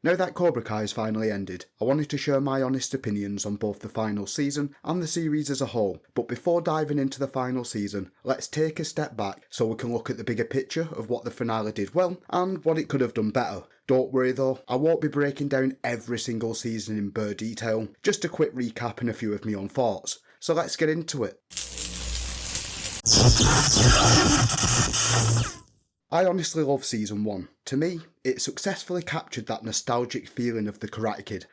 Now that Cobra Kai has finally ended, I wanted to share my honest opinions on both the final season and the series as a whole, but before diving into the final season, let's take a step back so we can look at the bigger picture of what the finale did well and what it could have done better. Don't worry though, I won't be breaking down every single season in bare detail, just a quick recap and a few of my own thoughts. So let's get into it. I honestly love season 1. To me, it successfully captured that nostalgic feeling of the Karate Kid.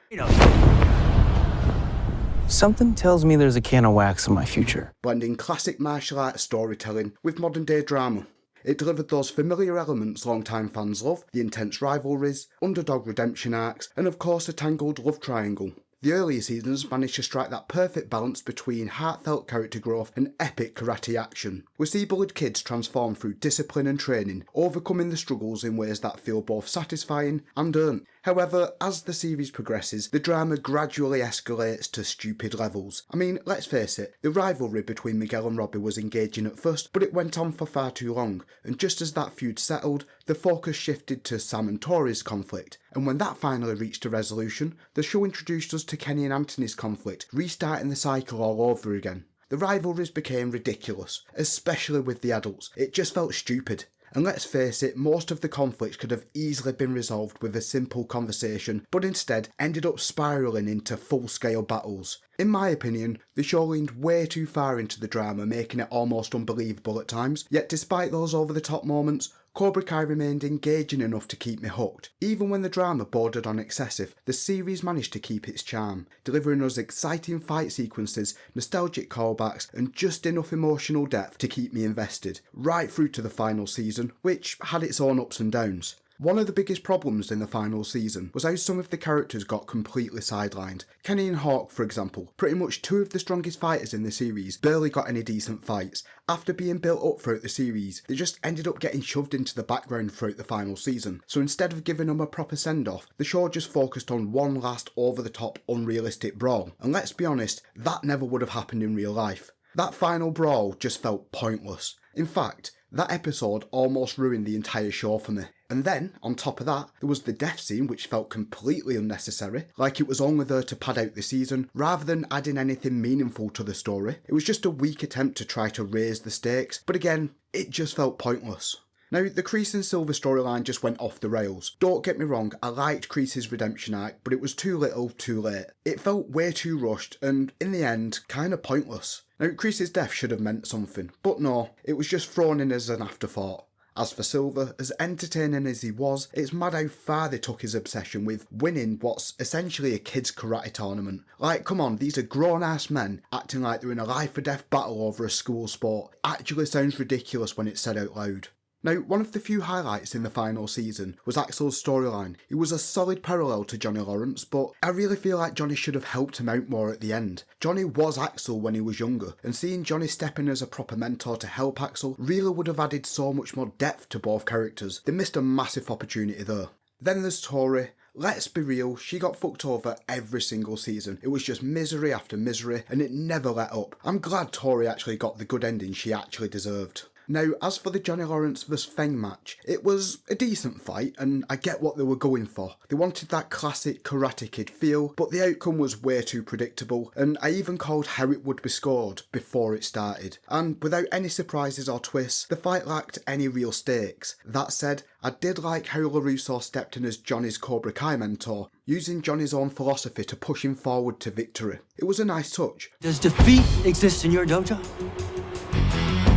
Something tells me there's a can of wax in my future. Blending classic martial arts storytelling with modern day drama. It delivered those familiar elements longtime fans love, the intense rivalries, underdog redemption arcs, and of course a tangled love triangle. The earlier seasons managed to strike that perfect balance between heartfelt character growth and epic karate action. We see bullied kids transform through discipline and training, overcoming the struggles in ways that feel both satisfying and earned. However, as the series progresses, the drama gradually escalates to stupid levels. I mean, let's face it, the rivalry between Miguel and Robbie was engaging at first, but it went on for far too long, and just as that feud settled, the focus shifted to Sam and Tori's conflict, and when that finally reached a resolution, the show introduced us to Kenny and Anthony's conflict, restarting the cycle all over again. The rivalries became ridiculous, especially with the adults. It just felt stupid. And let's face it, most of the conflicts could have easily been resolved with a simple conversation, but instead ended up spiralling into full-scale battles. In my opinion, the show leaned way too far into the drama, making it almost unbelievable at times, yet despite those over-the-top moments, Cobra Kai remained engaging enough to keep me hooked. Even when the drama bordered on excessive, the series managed to keep its charm, delivering us exciting fight sequences, nostalgic callbacks, and just enough emotional depth to keep me invested, right through to the final season, which had its own ups and downs. One of the biggest problems in the final season was how some of the characters got completely sidelined. Kenny and Hawk, for example, pretty much two of the strongest fighters in the series, barely got any decent fights. After being built up throughout the series, they just ended up getting shoved into the background throughout the final season. So instead of giving them a proper send-off, the show just focused on one last over-the-top unrealistic brawl. And let's be honest, that never would have happened in real life. That final brawl just felt pointless. In fact, that episode almost ruined the entire show for me. And then, on top of that, there was the death scene which felt completely unnecessary, like it was only there to pad out the season, rather than adding anything meaningful to the story. It was just a weak attempt to try to raise the stakes, but again, it just felt pointless. Now, the Kreese and Silver storyline just went off the rails. Don't get me wrong, I liked Kreese's redemption arc, but it was too little, too late. It felt way too rushed, and in the end, kinda pointless. Now, Kreese's death should have meant something, but no, it was just thrown in as an afterthought. As for Silver, as entertaining as he was, it's mad how far they took his obsession with winning what's essentially a kids' karate tournament. Like, come on, these are grown-ass men acting like they're in a life-or-death battle over a school sport. Actually sounds ridiculous when it's said out loud. Now, one of the few highlights in the final season was Axel's storyline. It was a solid parallel to Johnny Lawrence, but I really feel like Johnny should have helped him out more at the end. Johnny was Axel when he was younger, and seeing Johnny step in as a proper mentor to help Axel really would have added so much more depth to both characters. They missed a massive opportunity there. Then there's Tori. Let's be real, she got fucked over every single season. It was just misery after misery, and it never let up. I'm glad Tori actually got the good ending she actually deserved. Now, as for the Johnny Lawrence vs Feng match, it was a decent fight, and I get what they were going for. They wanted that classic Karate Kid feel, but the outcome was way too predictable, and I even called how it would be scored before it started. And without any surprises or twists, the fight lacked any real stakes. That said, I did like how LaRusso stepped in as Johnny's Cobra Kai mentor, using Johnny's own philosophy to push him forward to victory. It was a nice touch. Does defeat exist in your dojo?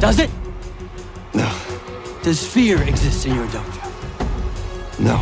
Does it? No. Does fear exist in your dojo? No.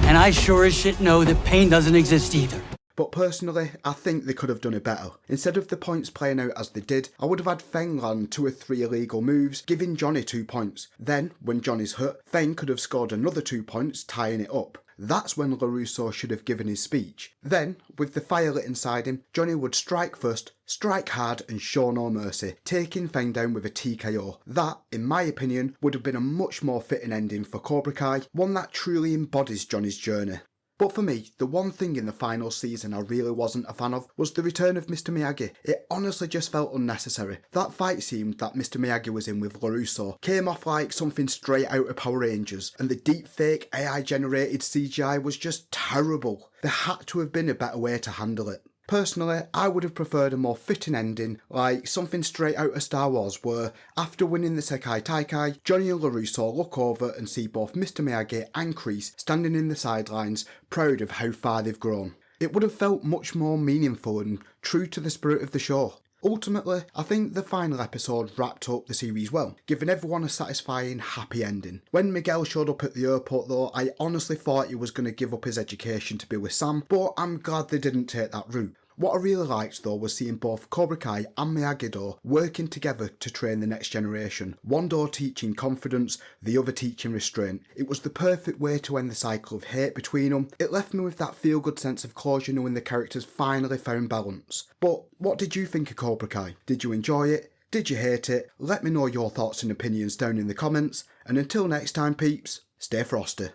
And I sure as shit know that pain doesn't exist either. But personally, I think they could have done it better. Instead of the points playing out as they did, I would have had Feng land 2 or 3 illegal moves, giving Johnny 2 points. Then, when Johnny's hurt, Feng could have scored another 2 points, tying it up. That's when LaRusso should have given his speech. Then, with the fire lit inside him, Johnny would strike first, strike hard and show no mercy, taking Feng down with a TKO. That, in my opinion, would have been a much more fitting ending for Cobra Kai, one that truly embodies Johnny's journey. But for me, the one thing in the final season I really wasn't a fan of was the return of Mr. Miyagi. It honestly just felt unnecessary. That fight scene that Mr. Miyagi was in with LaRusso came off like something straight out of Power Rangers, and the deep fake AI generated CGI was just terrible. There had to have been a better way to handle it. Personally, I would have preferred a more fitting ending, like something straight out of Star Wars, where, after winning the Sekai Taikai, Johnny and LaRusso look over and see both Mr. Miyagi and Kreese standing in the sidelines, proud of how far they've grown. It would have felt much more meaningful and true to the spirit of the show. Ultimately, I think the final episode wrapped up the series well, giving everyone a satisfying, happy ending. When Miguel showed up at the airport though, I honestly thought he was going to give up his education to be with Sam, but I'm glad they didn't take that route. What I really liked though was seeing both Cobra Kai and Miyagi-Do working together to train the next generation. One Do teaching confidence, the other teaching restraint. It was the perfect way to end the cycle of hate between them. It left me with that feel-good sense of closure knowing the characters finally found balance. But what did you think of Cobra Kai? Did you enjoy it? Did you hate it? Let me know your thoughts and opinions down in the comments. And until next time peeps, stay frosty.